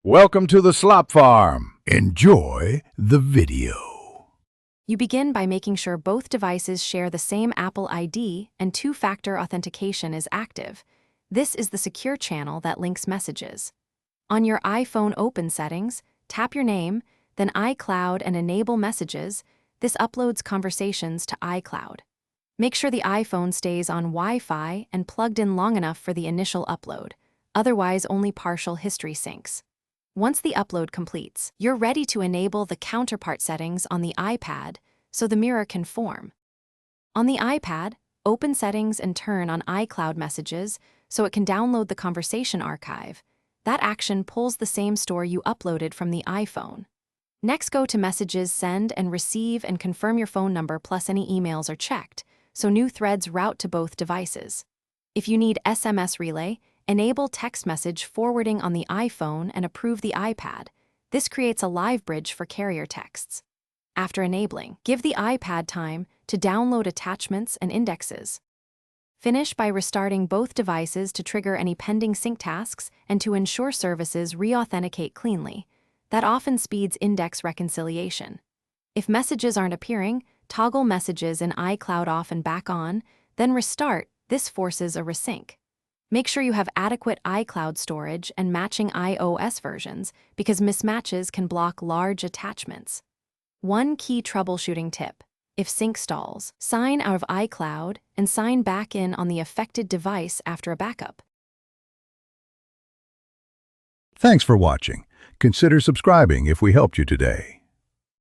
Welcome to the Slop Farm. Enjoy the video. You begin by making sure both devices share the same Apple ID and two-factor authentication is active. This is the secure channel that links messages. On your iPhone Open settings, tap your name, then iCloud and enable messages. This uploads conversations to iCloud. Make sure the iPhone stays on Wi-Fi and plugged in long enough for the initial upload. Otherwise, only partial history syncs. Once the upload completes, you're ready to enable the counterpart settings on the iPad so the mirror can form. On the iPad, open settings and turn on iCloud messages so it can download the conversation archive. That action pulls the same store you uploaded from the iPhone. Next, go to Messages, Send and Receive and confirm your phone number plus any emails are checked, so new threads route to both devices. If you need SMS relay, enable text message forwarding on the iPhone and approve the iPad. This creates a live bridge for carrier texts. After enabling, give the iPad time to download attachments and indexes. Finish by restarting both devices to trigger any pending sync tasks and to ensure services re-authenticate cleanly. That often speeds index reconciliation. If messages aren't appearing, toggle messages in iCloud off and back on, then restart. This forces a resync. Make sure you have adequate iCloud storage and matching iOS versions because mismatches can block large attachments. One key troubleshooting tip: if sync stalls, sign out of iCloud and sign back in on the affected device after a backup. Thanks for watching. Consider subscribing if we helped you today.